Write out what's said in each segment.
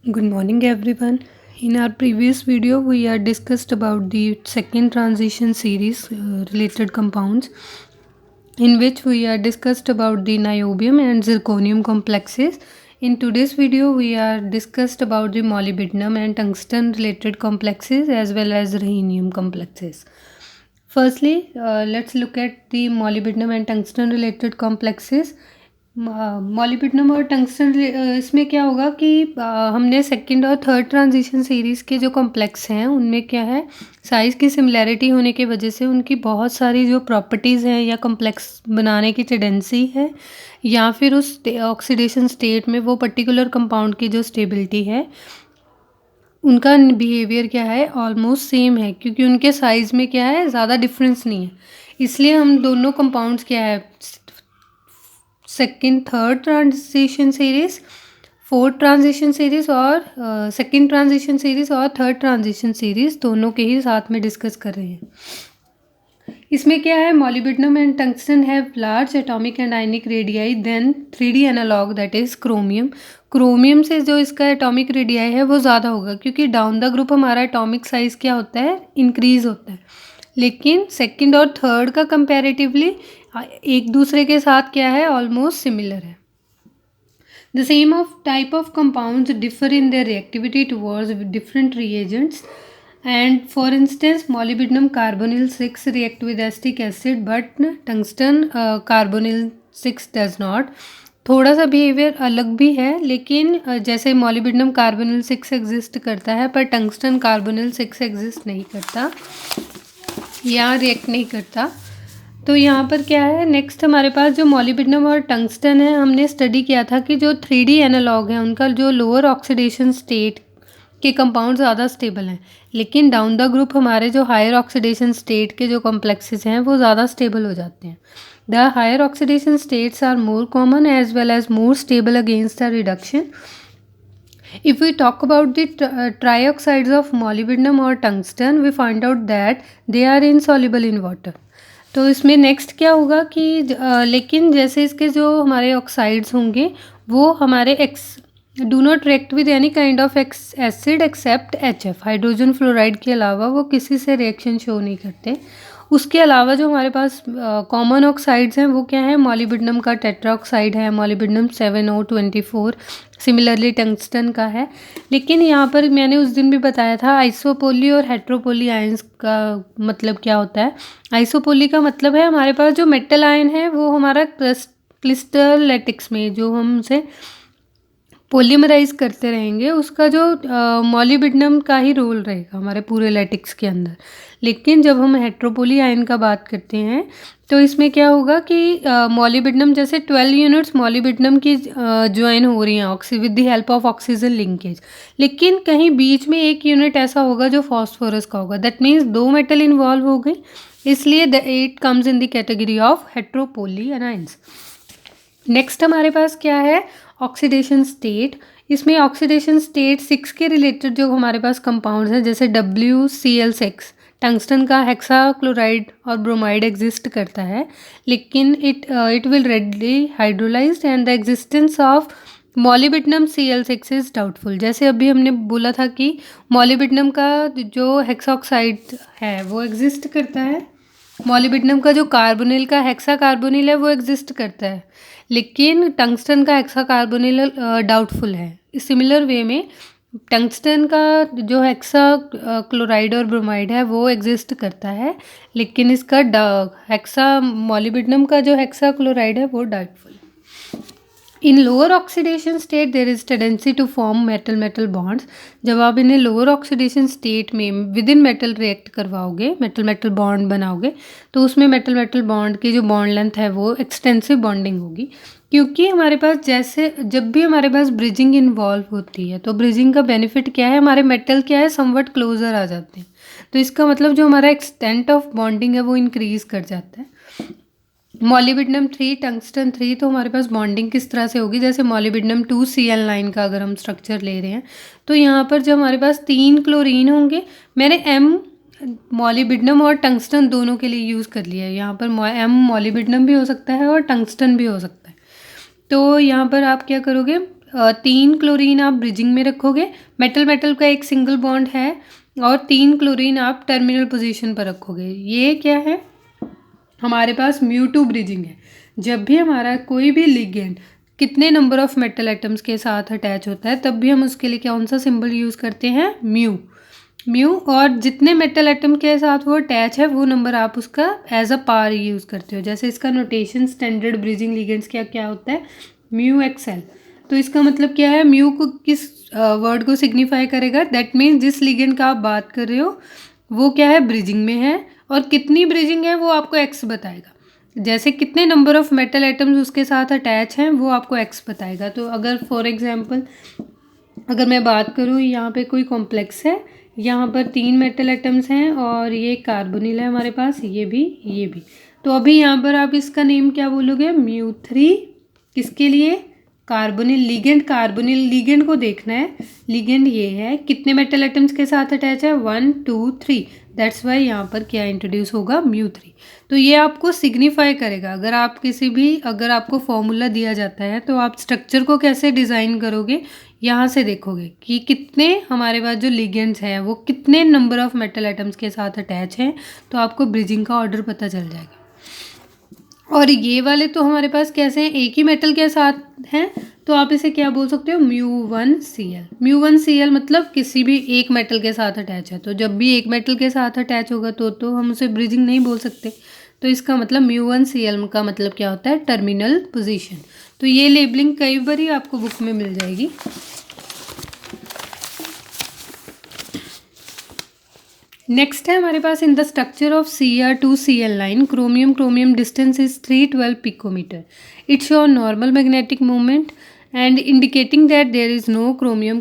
Good morning, everyone. In our previous video, we are discussed about the second transition series related compounds, in which we are discussed about the niobium and zirconium complexes. In today's video, we are discussed about the molybdenum and tungsten related complexes as well as rhenium complexes. Firstly, let's look at the molybdenum and tungsten related complexes. Molybdenum और tungsten इसमें क्या होगा कि हमने second और third transition series के जो complex हैं उनमें क्या है, साइज़ की सिमिलैरिटी होने की वजह से उनकी बहुत सारी जो प्रॉपर्टीज़ हैं या कॉम्प्लेक्स बनाने की टेंडेंसी है या फिर उस ऑक्सीडेशन स्टेट में वो पर्टिकुलर कंपाउंड की जो स्टेबिलिटी है उनका बिहेवियर क्या है, ऑलमोस्ट सेम है, क्योंकि उनके साइज़ में क्या है, ज़्यादा डिफरेंस नहीं है। इसलिए हम दोनों कंपाउंड्स क्या है, second third transition series, fourth transition series और सेकेंड ट्रांजिशन सीरीज़ और थर्ड ट्रांजिशन सीरीज़ दोनों के ही साथ में डिस्कस कर रहे हैं। इसमें क्या है, molybdenum and tungsten have large atomic and ionic radii than 3D analogue that is chromium. Chromium से जो इसका एटॉमिक रेडियाई है वो ज़्यादा होगा, क्योंकि डाउन द ग्रुप हमारा एटॉमिक साइज़ क्या होता है, इंक्रीज़ होता है। लेकिन सेकंड और थर्ड का कंपैरेटिवली एक दूसरे के साथ क्या है, ऑलमोस्ट सिमिलर है। The same of type of compounds differ in their reactivity towards different reagents. And for instance, molybdenum carbonyl 6 react with acetic acid, but tungsten carbonyl 6 does not. थोड़ा सा बिहेवियर अलग भी है, लेकिन जैसे मॉलिब्डेनम कार्बोनिल 6 एग्जिस्ट करता है पर टंगस्टन कार्बोनिल 6 एग्जिस्ट नहीं करता या रिएक्ट नहीं करता। तो यहाँ पर क्या है, नेक्स्ट हमारे पास जो मॉलिब्डेनम और टंगस्टन है, हमने स्टडी किया था कि जो 3D एनालॉग है उनका जो लोअर ऑक्सीडेशन स्टेट के कंपाउंड ज़्यादा स्टेबल हैं, लेकिन डाउन द ग्रुप हमारे जो हायर ऑक्सीडेशन स्टेट के जो कॉम्प्लेक्सेस हैं वो ज़्यादा स्टेबल हो जाते हैं। The higher oxidation states are more common as well as more stable against the reduction. If we talk about the trioxides of molybdenum or tungsten, we find out that they are insoluble in water. तो इसमें next क्या होगा कि लेकिन जैसे इसके जो हमारे ऑक्साइड्स होंगे वो हमारे do not react with any kind of acid except HF, hydrogen fluoride के अलावा वो किसी से रिएक्शन शो नहीं करते। उसके अलावा जो हमारे पास कॉमन ऑक्साइड्स हैं वो क्या है, मॉलिब्डेनम का टेट्रा ऑक्साइड है, मॉलिब्डेनम 7O24, सिमिलरली टंगस्टन का है। लेकिन यहाँ पर मैंने उस दिन भी बताया था आइसोपोली और हेट्रोपोली आयंस का मतलब क्या होता है। आइसोपोली का मतलब है हमारे पास जो मेटल आयन है वो हमारा क्रिस्टल लैटिक्स में जो हम उसे पोलीमराइज करते रहेंगे, उसका जो मॉलिब्डेनम का ही रोल रहेगा हमारे पूरे लैटिक्स के अंदर। लेकिन जब हम हेट्रोपोली आयन का बात करते हैं तो इसमें क्या होगा कि मॉलिब्डेनम जैसे 12 यूनिट्स मॉलिब्डेनम की ज्वाइन हो रही हैं with the help of oxygen linkage, लेकिन कहीं बीच में एक यूनिट ऐसा होगा जो फॉस्फोरस का होगा, दैट मीन्स 2 मेटल इन्वॉल्व हो गई, इसलिए it comes in the category of heteropoly ions. Next हमारे पास क्या है, ऑक्सीडेशन स्टेट। इसमें ऑक्सीडेशन स्टेट 6 के रिलेटेड जो हमारे पास कंपाउंड्स हैं, जैसे WCl6, टंगस्टन का हेक्सा क्लोराइड और ब्रोमाइड एग्जिस्ट करता है, लेकिन it will readily hydrolysed and the existence of molybdenum Cl6 is doubtful. जैसे अभी हमने बोला था कि मॉलिब्डेनम का जो हेक्साऑक्साइड है वो एग्जिस्ट करता है, मॉलिब्डेनम का जो कार्बोनिल का हेक्सा कार्बोनिल है वो एग्जिस्ट करता है, लेकिन टंगस्टन का हेक्सा कार्बोनिल डाउटफुल है। सिमिलर वे में टंगस्टन का जो हेक्सा क्लोराइड और ब्रोमाइड है वो एग्जिस्ट करता है, लेकिन इसका हेक्सा मॉलिब्डेनम का जो हेक्सा क्लोराइड है वो doubtful. In lower oxidation state there is tendency to form metal metal bonds. जब आप इन्हें लोअर ऑक्सीडेशन स्टेट में विद इन मेटल रिएक्ट करवाओगे, मेटल मेटल बॉन्ड बनाओगे, तो उसमें मेटल मेटल बॉन्ड की जो बॉन्ड लेंथ है वो एक्सटेंसिव बॉन्डिंग होगी, क्योंकि हमारे पास जैसे जब भी हमारे पास ब्रिजिंग इन्वॉल्व होती है तो ब्रिजिंग का बेनिफिट क्या है, हमारे मेटल क्या है, समवट क्लोजर आ जाते हैं, तो इसका मतलब जो हमारा एक्सटेंट ऑफ बॉन्डिंग है वो इंक्रीज कर जाता है। मॉलिब्डेनम 3 टंगस्टन 3, तो हमारे पास बॉन्डिंग किस तरह से होगी, जैसे मॉलिब्डेनम 2Cl9 का अगर हम स्ट्रक्चर ले रहे हैं तो यहाँ पर जब हमारे पास 3 क्लोरीन होंगे, मैंने M मॉलिब्डेनम और टंगस्टन दोनों के लिए यूज़ कर लिया है। यहाँ पर M मॉलिब्डेनम भी हो सकता है और टंगस्टन भी हो सकता है। तो यहाँ पर आप क्या करोगे, 3 क्लोरीन आप ब्रिजिंग में रखोगे, मेटल मेटल का एक सिंगल बॉन्ड है, और 3 क्लोरीन आप टर्मिनल पोजीशन पर रखोगे। ये क्या है, हमारे पास म्यू2 ब्रिजिंग है। जब भी हमारा कोई भी लिगेंड कितने नंबर ऑफ मेटल एटम्स के साथ अटैच होता है, तब भी हम उसके लिए कौन सा सिंबल यूज़ करते हैं, म्यू। और जितने मेटल एटम के साथ वो अटैच है वो नंबर आप उसका एज अ पार यूज़ करते हो। जैसे इसका नोटेशन स्टैंडर्ड ब्रिजिंग लिगेंड्स क्या होता है, μXL। तो इसका मतलब क्या है, म्यू को किस वर्ड को सिग्निफाई करेगा, दैट मीन्स जिस लिगेंड का आप बात कर रहे हो वो क्या है, ब्रिजिंग में है, और कितनी ब्रिजिंग है वो आपको एक्स बताएगा। जैसे कितने नंबर ऑफ मेटल एटम्स उसके साथ अटैच हैं वो आपको एक्स बताएगा। तो अगर फॉर एग्जांपल अगर मैं बात करूँ, यहाँ पे कोई कॉम्प्लेक्स है, यहाँ पर 3 मेटल एटम्स हैं और ये कार्बोनिल है हमारे पास, ये भी। तो अभी यहाँ पर आप इसका नेम क्या बोलोगे, μ3। किसके लिए, कार्बोनिल लिगेंड। कार्बोनिल लिगेंड को देखना है, लिगेंड ये है, कितने मेटल एटम्स के साथ अटैच है, 1 2 3। दैट्स वाई यहाँ पर क्या इंट्रोड्यूस होगा, μ3। तो ये आपको सिग्निफाई करेगा। अगर आपको फॉर्मूला दिया जाता है तो आप स्ट्रक्चर को कैसे डिज़ाइन करोगे, यहाँ से देखोगे कि कितने हमारे पास जो लिगेंड्स हैं वो कितने नंबर ऑफ मेटल एटम्स के साथ अटैच हैं, तो आपको ब्रिजिंग का ऑर्डर पता चल जाएगा। और ये वाले तो हमारे पास कैसे हैं, एक ही मेटल के साथ हैं, तो आप इसे क्या बोल सकते हो, μ1Cl। μ1Cl मतलब किसी भी एक मेटल के साथ अटैच है। तो जब भी एक मेटल के साथ अटैच होगा तो हम उसे ब्रिजिंग नहीं बोल सकते। तो इसका मतलब μ1Cl का मतलब क्या होता है, टर्मिनल पोजीशन। तो ये लेबलिंग कई बार ही आपको बुक में मिल जाएगी। नेक्स्ट है हमारे पास, in the structure of Cr2Cl line chromium distance is 312 picometre. It show normal magnetic movement and indicating that there is no chromium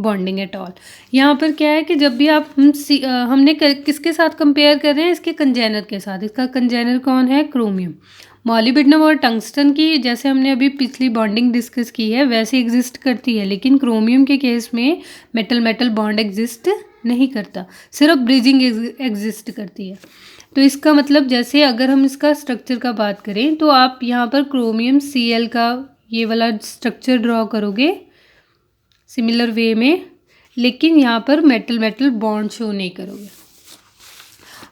bonding at all. यहाँ पर क्या है कि जब भी आप हमने किसके साथ कंपेयर कर रहे हैं, इसके कंजेनर के साथ। इसका कंजेनर कौन है, क्रोमियम। मॉलिब्डेनम और टंगस्टन की जैसे हमने अभी पिछली बॉन्डिंग डिस्कस की है वैसे एग्जिस्ट करती है, लेकिन क्रोमियम के केस में मेटल मेटल बॉन्ड एग्जिस्ट नहीं करता, सिर्फ ब्रिजिंग एग्जिस्ट करती है। तो इसका मतलब जैसे अगर हम इसका स्ट्रक्चर का बात करें तो आप यहाँ पर क्रोमियम Cl का ये वाला स्ट्रक्चर ड्रॉ करोगे सिमिलर वे में, लेकिन यहाँ पर मेटल मेटल बॉन्ड शो नहीं करोगे।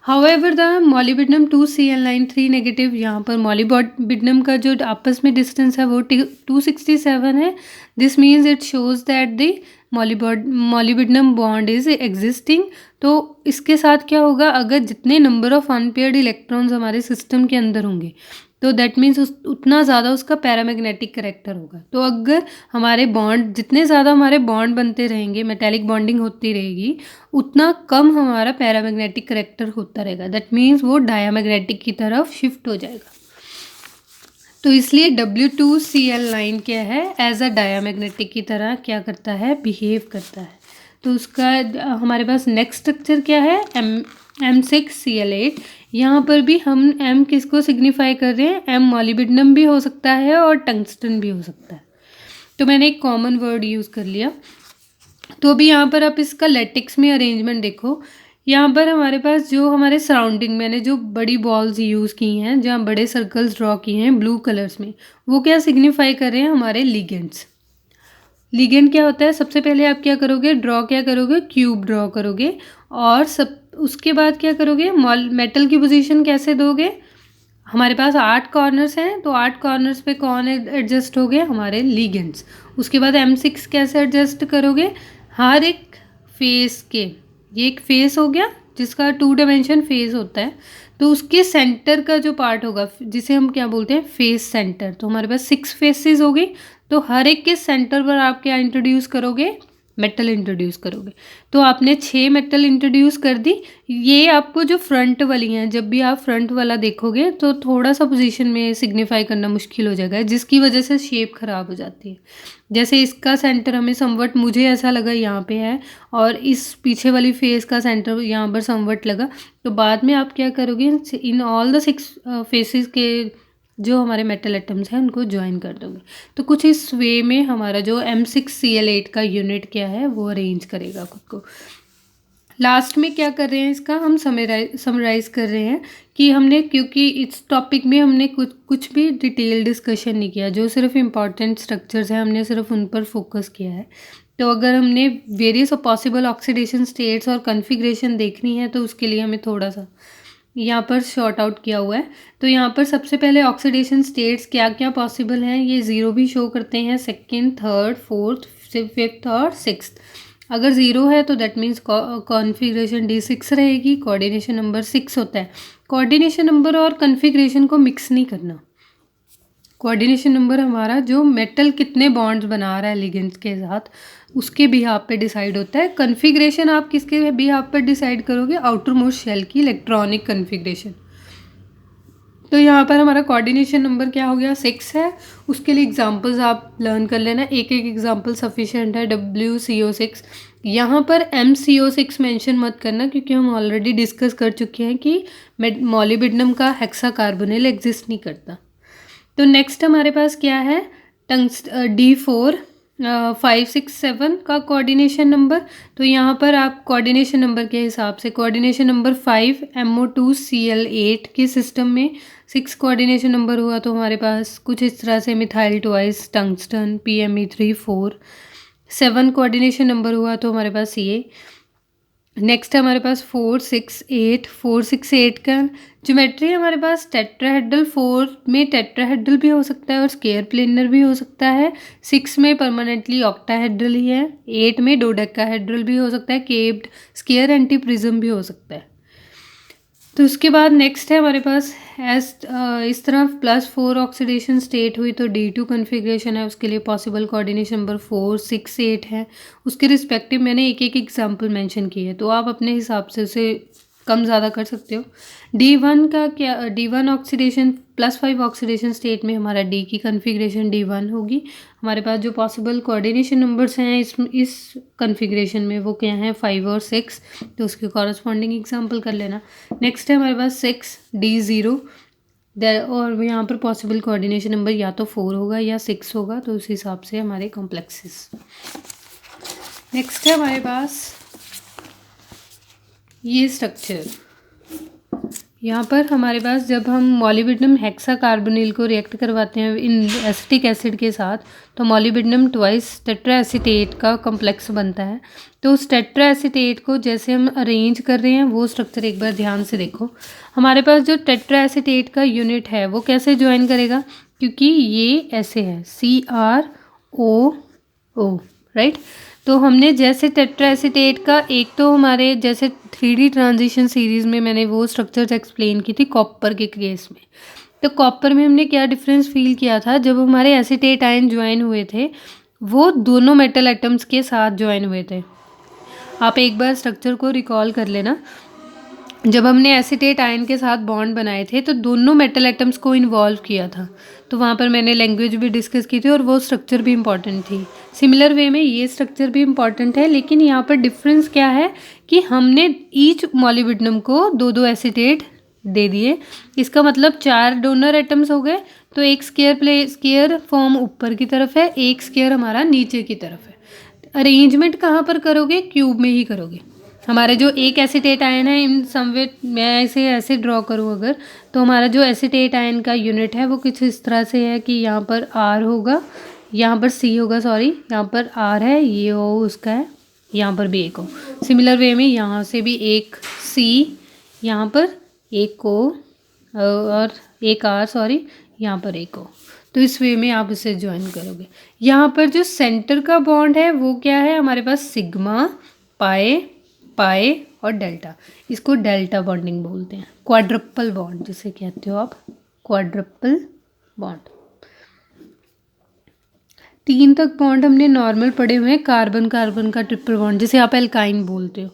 However the molybdenum 2Cl line 3 negative, यहाँ पर मॉलिब्डेनम का जो आपस में डिस्टेंस है वो 267 है। This means it shows that the molybdenum bond is existing. तो इसके साथ क्या होगा, अगर जितने नंबर ऑफ अनपेयर्ड इलेक्ट्रॉन्स हमारे सिस्टम के अंदर होंगे तो दैट मीन्स उतना ज़्यादा उसका पैरामैग्नेटिक करेक्टर होगा। तो अगर हमारे बॉन्ड जितने ज़्यादा हमारे बॉन्ड बनते रहेंगे, मेटालिक बॉन्डिंग होती रहेगी, उतना कम हमारा पैरामैग्नेटिक करेक्टर होता रहेगा। दैट मीन्स वो डायामैग्नेटिक की तरफ शिफ्ट हो जाएगा। तो इसलिए W2Cl लाइन क्या है, एज अ डायामैग्नेटिक की तरह क्या करता है, बिहेव करता है। तो उसका हमारे पास नेक्स्ट स्ट्रक्चर क्या है, M6Cl8। यहाँ पर भी हम M किसको सिग्निफाई कर रहे हैं, M मॉलिब्डेनम भी हो सकता है और टंगस्टन भी हो सकता है। तो मैंने एक कॉमन वर्ड यूज़ कर लिया। तो अभी यहाँ पर आप इसका लेटिक्स में अरेंजमेंट देखो। यहाँ पर हमारे पास जो हमारे सराउंडिंग मैंने जो बड़ी बॉल्स यूज़ की हैं, जहाँ बड़े सर्कल्स ड्रॉ किए हैं ब्लू कलर्स में, वो क्या सिग्निफाई कर रहे हैं, हमारे लिगेंड्स। लिगेंड क्या होता है, सबसे पहले आप क्या करोगे, क्यूब ड्रॉ करोगे, और उसके बाद क्या करोगे, मेटल की पोजीशन कैसे दोगे। हमारे पास 8 कॉर्नर्स हैं, तो 8 कॉर्नर्स पे कौन एडजस्ट हो गए, हमारे लिगेंड्स। उसके बाद M6 कैसे एडजस्ट करोगे, हर एक फेस के, ये एक फेस हो गया जिसका 2 डायमेंशन फेस होता है, तो उसके सेंटर का जो पार्ट होगा जिसे हम क्या बोलते हैं, फेस सेंटर। तो हमारे पास 6 फेसेस हो गई, तो हर एक के सेंटर पर आप क्या इंट्रोड्यूस करोगे, मेटल इंट्रोड्यूस करोगे। तो आपने 6 मेटल इंट्रोड्यूस कर दी। ये आपको जो फ्रंट वाली हैं, जब भी आप फ्रंट वाला देखोगे तो थोड़ा सा पोजीशन में सिग्निफाई करना मुश्किल हो जाएगा, जिसकी वजह से शेप खराब हो जाती है। जैसे इसका सेंटर हमें समवट, मुझे ऐसा लगा यहाँ पे है, और इस पीछे वाली फेस का सेंटर यहाँ पर समवट लगा। तो बाद में आप क्या करोगे, इन ऑल द 6 फेसेस के जो हमारे मेटल एटम्स हैं उनको ज्वाइन कर दोगे। तो कुछ इस वे में हमारा जो M6Cl8 का यूनिट क्या है वो अरेंज करेगा खुद को। लास्ट में क्या कर रहे हैं, इसका हम समराइज़ कर रहे हैं कि हमने, क्योंकि इस टॉपिक में हमने कुछ भी डिटेल डिस्कशन नहीं किया, जो सिर्फ इम्पॉर्टेंट स्ट्रक्चर्स हैं हमने सिर्फ उन पर फोकस किया है। तो अगर हमने वेरियस पॉसिबल ऑक्सीडेशन स्टेट्स और कन्फिग्रेशन देखनी है तो उसके लिए हमें थोड़ा सा यहाँ पर शॉर्ट आउट किया हुआ है। तो यहाँ पर सबसे पहले ऑक्सीडेशन स्टेट्स क्या क्या पॉसिबल हैं ये 0 भी शो करते हैं, सेकंड, थर्ड, फोर्थ, फिफ्थ और सिक्स्थ। अगर 0 है तो दैट मीन्स कॉन्फ़िगरेशन D6 रहेगी, कोऑर्डिनेशन नंबर 6 होता है। कोऑर्डिनेशन नंबर और कन्फिग्रेशन को मिक्स नहीं करना। कोऑर्डिनेशन नंबर हमारा जो मेटल कितने बॉन्ड्स बना रहा है लिगेंड्स के साथ उसके बिहाफ पे डिसाइड होता है। कन्फिग्रेशन आप किसके बिहाफ पे डिसाइड करोगे, आउटर मोस्ट शेल की इलेक्ट्रॉनिक कन्फिग्रेशन। तो यहाँ पर हमारा कोऑर्डिनेशन नंबर क्या हो गया, 6 है। उसके लिए एग्जांपल्स आप लर्न कर लेना, एक एक एग्जांपल सफिशिएंट है। WCO6, यहाँ पर MCO6 मेंशन मत करना क्योंकि हम ऑलरेडी डिस्कस कर चुके हैं कि मॉलिब्डेनम का हेक्साकार्बोनिल एग्जिस्ट नहीं करता। तो नेक्स्ट हमारे पास क्या है, D4 5 6 7 का कोऑर्डिनेशन नंबर। तो यहाँ पर आप कोऑर्डिनेशन नंबर के हिसाब से कोऑर्डिनेशन नंबर 5 MO2Cl8 के सिस्टम में 6 कोऑर्डिनेशन नंबर हुआ तो हमारे पास कुछ इस तरह से methyl twice tungsten PME3 4। 7 coordination number हुआ तो हमारे पास ये। नेक्स्ट हमारे पास 4 6 8 4 6 8 का ज्योमेट्री हमारे पास टेट्राहेड्रल। 4 में टेट्राहेड्रल भी हो सकता है और स्क्वायर प्लेनर भी हो सकता है। 6 में परमानेंटली ऑक्टाहेड्रल ही है। 8 में डोडेकाहेड्रल भी हो सकता है, केप्ड स्क्वायर एंटी प्रिज्म भी हो सकता है। तो उसके बाद नेक्स्ट है हमारे पास इस तरह +4 ऑक्सीडेशन स्टेट हुई तो D2 कन्फिग्रेशन है, उसके लिए पॉसिबल कोऑर्डिनेशन नंबर 4 6 8 है। उसके रिस्पेक्टिव मैंने एक एक एग्जांपल मेंशन किए हैं तो आप अपने हिसाब से उसे कम ज़्यादा कर सकते हो। D1 का क्या, D1 ऑक्सीडेशन +5 ऑक्सीडेशन स्टेट में हमारा D की कन्फिग्रेशन D1 होगी। हमारे पास जो पॉसिबल कोऑर्डिनेशन नंबर्स हैं इस कन्फिग्रेशन में वो क्या हैं, 5 और 6। तो उसके कॉरस्पॉन्डिंग एग्जांपल कर लेना। नेक्स्ट है हमारे पास 6 D0 और यहाँ पर पॉसिबल कोऑर्डिनेशन नंबर या तो 4 होगा या 6 होगा, तो उस हिसाब से हमारे कॉम्प्लेक्सेस। नेक्स्ट है हमारे पास ये स्ट्रक्चर। यहाँ पर हमारे पास जब हम मॉलिब्डेनम हेक्साकार्बोनिल को रिएक्ट करवाते हैं इन एसिटिक एसिड के साथ तो मॉलिब्डेनम ट्वाइस टेट्राएसिटेट का कॉम्प्लेक्स बनता है। तो उस टेट्राएसिटेट को जैसे हम अरेंज कर रहे हैं वो स्ट्रक्चर एक बार ध्यान से देखो। हमारे पास जो टेट्राएसिटेट का यूनिट है वो कैसे ज्वाइन करेगा, क्योंकि ये ऐसे है CrOO, राइट। तो हमने जैसे टेट्राएसिटेट का एक तो हमारे जैसे 3D ट्रांजिशन सीरीज़ में मैंने वो स्ट्रक्चर्स एक्सप्लेन की थी कॉपर के केस में। तो कॉपर में हमने क्या डिफरेंस फील किया था, जब हमारे एसीटेट आयन ज्वाइन हुए थे वो दोनों मेटल एटम्स के साथ ज्वाइन हुए थे। आप एक बार स्ट्रक्चर को रिकॉल कर लेना, जब हमने एसीटेट आयन के साथ बॉन्ड बनाए थे तो दोनों मेटल एटम्स को इन्वॉल्व किया था। तो वहाँ पर मैंने लैंग्वेज भी डिस्कस की थी और वो स्ट्रक्चर भी इम्पॉर्टेंट थी। सिमिलर वे में ये स्ट्रक्चर भी इम्पॉर्टेंट है, लेकिन यहाँ पर डिफरेंस क्या है कि हमने ईच मॉलिब्डेनम को 2 एसीटेट दे दिए। इसका मतलब 4 डोनर एटम्स हो गए। तो एक स्क्वायर फॉर्म ऊपर की तरफ है, एक स्क्वायर हमारा नीचे की तरफ है। अरेंजमेंट कहाँ पर करोगे, क्यूब में ही करोगे। हमारे जो एक एसीटेट आयन है इन समवे, मैं इसे ऐसे ड्रॉ करूँ अगर, तो हमारा जो एसीटेट आयन का यूनिट है वो कुछ इस तरह से है कि यहाँ पर R होगा, यहाँ पर C होगा, सॉरी यहाँ पर R है, ये O उसका है, यहाँ पर भी एक O। सिमिलर वे में यहाँ से भी एक C, यहाँ पर एक O और एक R, सॉरी यहाँ पर एक O। तो इस वे में आप इसे ज्वाइन करोगे। यहाँ पर जो सेंटर का बॉन्ड है वो क्या है, हमारे पास सिग्मा, पाई और डेल्टा। इसको डेल्टा बॉन्डिंग बोलते हैं, क्वाड्रपल बॉन्ड जिसे कहते हो आप, क्वाड्रपल बॉन्ड। 3 तक बॉन्ड हमने नॉर्मल पढ़े हुए हैं, कार्बन कार्बन का ट्रिपल बॉन्ड जिसे आप एल्काइन बोलते हो।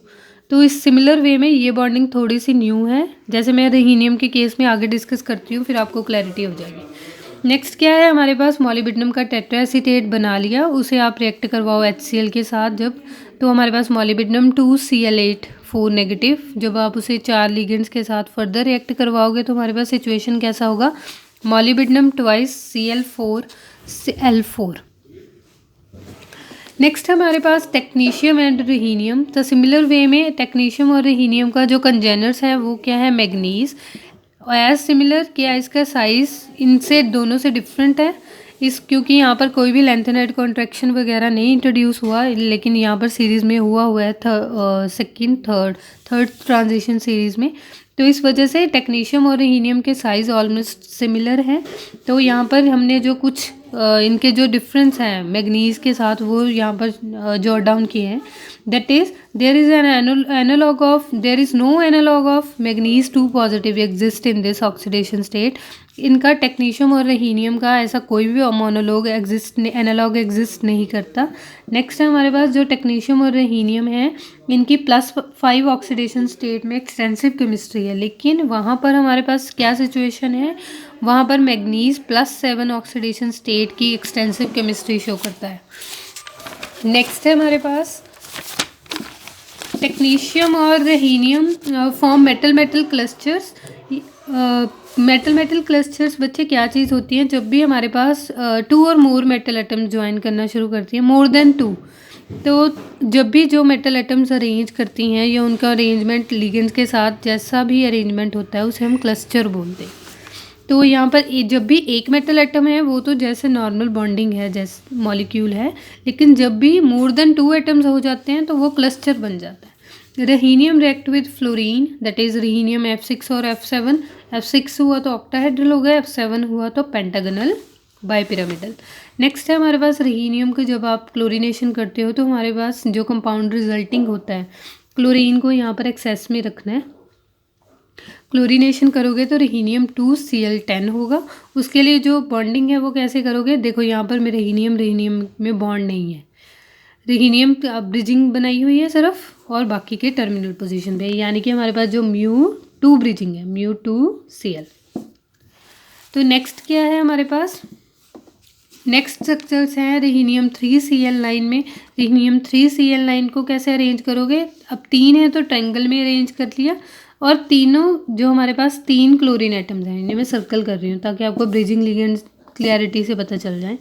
तो इस सिमिलर वे में ये बॉन्डिंग थोड़ी सी न्यू है, जैसे मैं रहीनियम के केस में आगे डिस्कस करती हूँ, फिर आपको क्लैरिटी हो जाएगी। नेक्स्ट क्या है, हमारे पास मॉलिब्डेनम का टेट्राएसिटेट बना लिया, उसे आप रिएक्ट करवाओ HCl के साथ जब, तो हमारे पास मॉलिब्डेनम 2Cl8 4 नेगेटिव। जब आप उसे 4 लिगेंड्स के साथ फर्दर रिएक्ट करवाओगे तो हमारे पास सिचुएशन कैसा होगा, molybdenum twice Cl4 Cl4। Next हमारे पास टेक्नीशियम एंड रिहीनियम। तो सिमिलर वे में टेक्नीशियम और रिहीनियम का जो कंजेनर्स है वो क्या है, मैग्नीज। एज सिमिलर, क्या इसका साइज इनसे दोनों से डिफरेंट है इस, क्योंकि यहाँ पर कोई भी लेंथेनाइड कॉन्ट्रैक्शन वगैरह नहीं इंट्रोड्यूस हुआ, लेकिन यहाँ पर सीरीज़ में हुआ है थर्ड ट्रांजिशन सीरीज़ में। तो इस वजह से टेक्नीशियम और रिहीनियम के साइज़ ऑलमोस्ट सिमिलर हैं। तो यहाँ पर हमने जो कुछ इनके जो डिफरेंस हैं मैग्नीज के साथ वो यहाँ पर जॉट डाउन किए हैं। That is there is no analogue of manganese 2 positive exist in this oxidation state. इनका टेक्नीशियम और रिहीनियम का ऐसा कोई भी एनालॉग एग्जिस्ट नहीं करता। नेक्स्ट है हमारे पास जो टेक्नीशियम और रिहीनियम है, इनकी +5 ऑक्सीडेशन स्टेट में एक्सटेंसिव केमिस्ट्री है, लेकिन वहाँ पर हमारे पास क्या सिचुएशन है, वहाँ पर मैग्नीज +7 ऑक्सीडेशन स्टेट की एक्सटेंसिव केमिस्ट्री शो करता है। नेक्स्ट है हमारे पास टेक्नीशियम और rhenium form metal clusters. Metal clusters बच्चे क्या चीज़ होती हैं, जब भी हमारे पास 2 और मोर मेटल एटम्स ज्वाइन करना शुरू करती हैं, मोर देन 2, तो जब भी जो मेटल एटम्स अरेंज करती हैं या उनका अरेंजमेंट लिगेंड्स के साथ जैसा भी अरेंजमेंट होता है उसे हम क्लस्टर बोलते हैं। तो यहाँ पर जब भी एक मेटल एटम है वो तो जैसे नॉर्मल बॉन्डिंग है, जैसे मॉलिक्यूल है, लेकिन जब भी मोर देन 2 एटम्स हो जाते हैं तो वो क्लस्टर बन जाता है। Rhenium react with fluorine, that is rhenium F6 और F7। F6 हुआ तो ऑक्टाहेड्रल हो गया, F7 हुआ तो पेंटागनल बाइपिरामिडल। नेक्स्ट है हमारे पास रिहीनियम को जब आप क्लोरीनेशन करते हो तो हमारे पास जो कंपाउंड रिजल्टिंग होता है, क्लोरीन को यहाँ पर एक्सेस में रखना है। क्लोरीनेशन करोगे तो रिहीनियम 2Cl10 होगा। उसके लिए जो बॉन्डिंग है वो कैसे करोगे, देखो यहाँ पर मेरे रिहीनियम में बॉन्ड नहीं है, रिहीनियम ब्रिजिंग बनाई हुई है सिर्फ, और बाकी के टर्मिनल पोजीशन पे, यानी कि हमारे पास जो μ2 ब्रिजिंग है, μ2Cl। तो नेक्स्ट क्या है हमारे पास, नेक्स्ट स्ट्रक्चर्स हैं रिहीनियम 3Cl9 में। रिहीनियम 3Cl9 को कैसे अरेंज करोगे, अब 3 है तो ट्रायंगल में अरेंज कर लिया, और तीनों जो हमारे पास 3 क्लोरीन एटम्स हैं, इन्हें मैं सर्कल कर रही हूँ ताकि आपको ब्रिजिंग लिगेंड क्लैरिटी से पता चल जाए।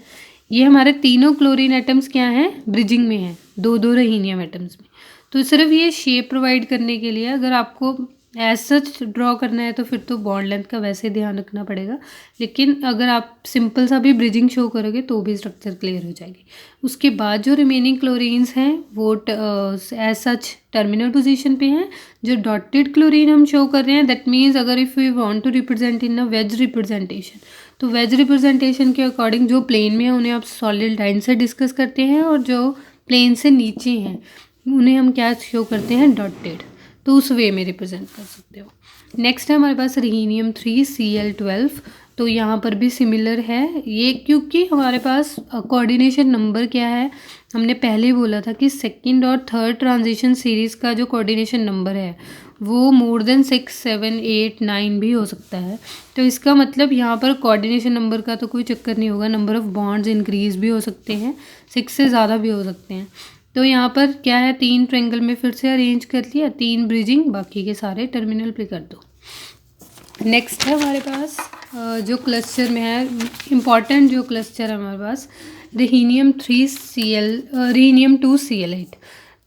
ये हमारे तीनों क्लोरीन एटम्स क्या हैं, ब्रिजिंग में हैं, 2 रिहीनियम एटम्स में। तो सिर्फ ये शेप प्रोवाइड करने के लिए, अगर आपको एज सच ड्रॉ करना है तो फिर तो बॉन्ड लेंथ का वैसे ध्यान रखना पड़ेगा, लेकिन अगर आप सिंपल सा भी ब्रिजिंग शो करोगे तो भी स्ट्रक्चर क्लियर हो जाएगी। उसके बाद जो रिमेनिंग क्लोरीन्स हैं वो एज सच टर्मिनल पोजीशन पे हैं। जो डॉटेड क्लोरीन हम शो कर रहे हैं, दैट मीन्स अगर if we want to represent in a wedge representation, तो वेज रिप्रेजेंटेशन के अकॉर्डिंग जो प्लेन में है उन्हें आप सॉलिड लाइन से डिस्कस करते हैं, और जो प्लेन से नीचे हैं उन्हें हम क्या शो करते हैं, डॉटेड। तो उस वे में रिप्रेजेंट कर सकते हो। नेक्स्ट है हमारे पास रिहीनियम 3Cl12। तो यहाँ पर भी सिमिलर है ये, क्योंकि हमारे पास कोऑर्डिनेशन नंबर क्या है, हमने पहले बोला था कि सेकंड और थर्ड ट्रांजिशन सीरीज़ का जो कोऑर्डिनेशन नंबर है वो मोर देन 6, 7, 8, 9 भी हो सकता है। तो इसका मतलब यहाँ पर कोऑर्डिनेशन नंबर का तो कोई चक्कर नहीं होगा, नंबर ऑफ़ बॉन्ड्स इंक्रीज भी हो सकते हैं, 6 से ज़्यादा भी हो सकते हैं। तो यहाँ पर क्या है, 3 ट्रायंगल में फिर से अरेंज कर लिया, 3 ब्रिजिंग, बाकी के सारे टर्मिनल पे कर दो। नेक्स्ट है हमारे पास जो क्लस्टर में है, इम्पॉर्टेंट जो क्लस्टर है हमारे पास, रिहीनियम 2Cl8।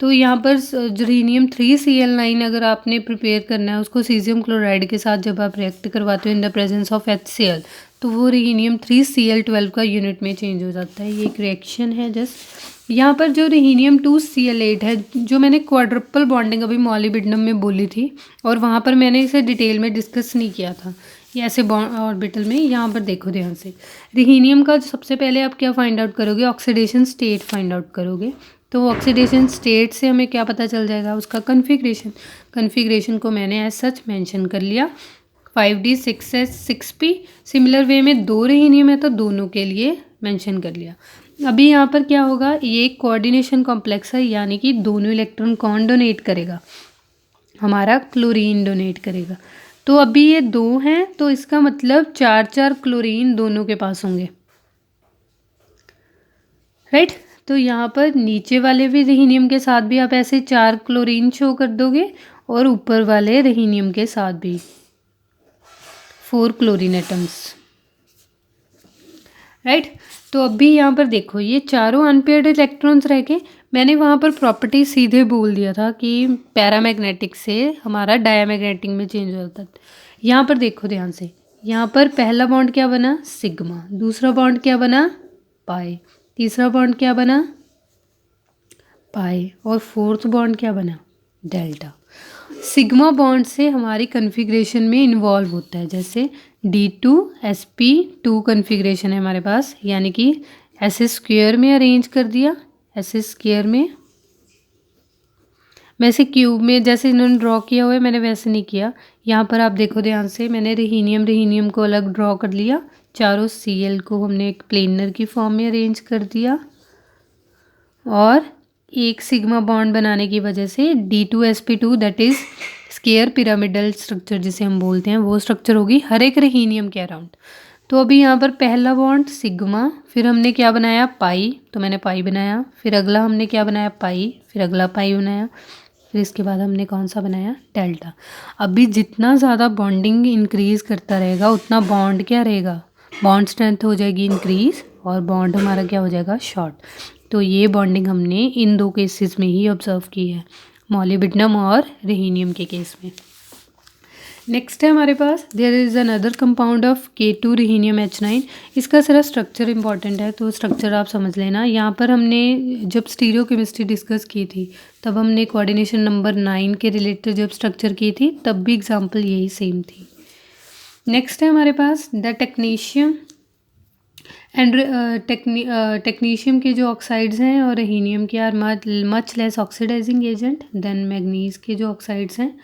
तो यहाँ पर जो रिहीनियम 3Cl9 अगर आपने प्रिपेयर करना है उसको सीजियम क्लोराइड के साथ जब आप रिएक्ट करवाते हो in the presence of HCl, तो वो रिहीनियम 3Cl12 का यूनिट में चेंज हो जाता है। ये एक रिएक्शन है जस्ट। यहाँ पर जो रिहीनियम 2Cl8 है, जो मैंने क्वाड्रपल बॉन्डिंग अभी मॉलिब्डेनम में बोली थी, और वहाँ पर मैंने इसे डिटेल में डिस्कस नहीं किया था, ये ऐसे ऑर्बिटल में। यहाँ पर देखो ध्यान से, रिहीनियम का सबसे पहले आप क्या फाइंड आउट करोगे, ऑक्सीडेशन स्टेट फाइंड आउट करोगे। तो ऑक्सीडेशन स्टेट से हमें क्या पता चल जाएगा, उसका कन्फिग्रेशन को मैंने एज सच मेंशन कर लिया, 5D 6S 6P। Similar way में 2 रिहीनियम है तो दोनों के लिए मेंशन कर लिया। अभी यहाँ पर क्या होगा, ये एक कोऑर्डिनेशन कॉम्प्लेक्स है, यानी कि दोनों इलेक्ट्रॉन कौन डोनेट करेगा, हमारा क्लोरीन डोनेट करेगा। तो अभी ये 2 हैं तो इसका मतलब 4 क्लोरीन दोनों के पास होंगे, राइट। तो यहाँ पर नीचे वाले भी रिहीनियम के साथ भी आप ऐसे 4 क्लोरीन शो कर दोगे, और ऊपर वाले रिहीनियम के साथ भी 4 क्लोरीन एटम्स, राइट। तो अभी यहाँ पर देखो ये चारों अनपेयर्ड इलेक्ट्रॉन्स रह गए। मैंने वहाँ पर प्रॉपर्टी सीधे बोल दिया था कि पैरामैग्नेटिक से हमारा डायमैग्नेटिक में चेंज होता है। यहाँ पर देखो ध्यान से, यहाँ पर पहला बॉन्ड क्या बना, सिग्मा, दूसरा बॉन्ड क्या बना, पाई, तीसरा बॉन्ड क्या बना, पाई, और फोर्थ बॉन्ड क्या बना, डेल्टा। सिग्मा बॉन्ड से हमारी कन्फिग्रेशन में इन्वॉल्व होता है, जैसे D2sp2 कन्फिग्रेशन है हमारे पास, यानी कि ऐसे स्क्वायर में अरेंज कर दिया, ऐसे स्क्वायर में, वैसे क्यूब में जैसे इन्होंने ड्रॉ किया हुआ है मैंने वैसे नहीं किया। यहाँ पर आप देखो ध्यान से, मैंने रिहीनियम को अलग ड्रॉ कर लिया, चारों Cl को हमने एक प्लेनर की फॉर्म में अरेंज कर दिया, और एक सिग्मा बॉन्ड बनाने की वजह से D2sp2 that is square pyramidal structure जिसे हम बोलते हैं, वो स्ट्रक्चर होगी हर एक रिहीनियम के अराउंड। तो अभी यहाँ पर पहला बॉन्ड सिग्मा, फिर हमने क्या बनाया, पाई, तो मैंने पाई बनाया, फिर अगला हमने क्या बनाया, पाई, फिर अगला पाई बनाया, फिर इसके बाद हमने कौन सा बनाया, डेल्टा। अभी जितना ज़्यादा बॉन्डिंग इंक्रीज करता रहेगा उतना बॉन्ड क्या रहेगा, बॉन्ड स्ट्रेंथ हो जाएगी इंक्रीज, और बॉन्ड हमारा क्या हो जाएगा, शॉर्ट। तो ये बॉन्डिंग हमने इन दो केसेस में ही ऑब्जर्व की है, मॉलिब्डेनम और रिहीनियम के केस में। नेक्स्ट है हमारे पास there is another compound of K2 rhenium H9। इसका सारा स्ट्रक्चर इंपॉर्टेंट है, तो स्ट्रक्चर आप समझ लेना। यहाँ पर हमने जब स्टीरियो केमिस्ट्री डिस्कस की थी तब हमने कोऑर्डिनेशन नंबर 9 के रिलेटेड जब स्ट्रक्चर की थी तब भी एग्जाम्पल यही सेम थी। नेक्स्ट है हमारे पास द टेक्नीशियम एंड टेक्नीशियम के जो ऑक्साइड्स हैं और रिहीनियम के are much less oxidizing agent than manganese के जो ऑक्साइड्स हैं,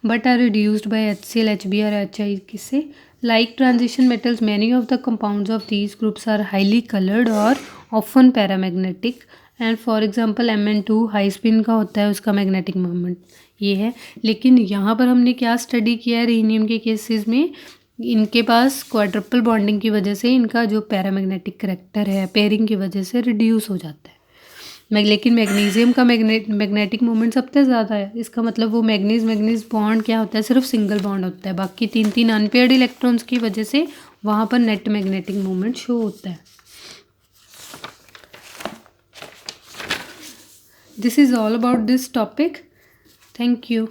but are reduced by HCl, HBr, HI किससे, like transition metals many of the compounds of these groups are highly coloured और often paramagnetic, and for example Mn2 high spin का होता है, उसका magnetic moment ये है। लेकिन यहाँ पर हमने क्या स्टडी किया है, रिहीनियम के केसेस में इनके पास क्वाड्रपल बॉन्डिंग की वजह से इनका जो पैरामैग्नेटिक करेक्टर है पेयरिंग की वजह से रिड्यूस हो जाता है। लेकिन मैग्नीशियम का मैग्नेटिक मोमेंट सबसे ज़्यादा है, इसका मतलब वो मैग्नीज बॉन्ड क्या होता है, सिर्फ सिंगल बॉन्ड होता है, बाकी 3 अनपेयर्ड इलेक्ट्रॉन्स की वजह से वहाँ पर नेट मैग्नेटिक मोमेंट शो होता है। This is all about this topic. Thank you.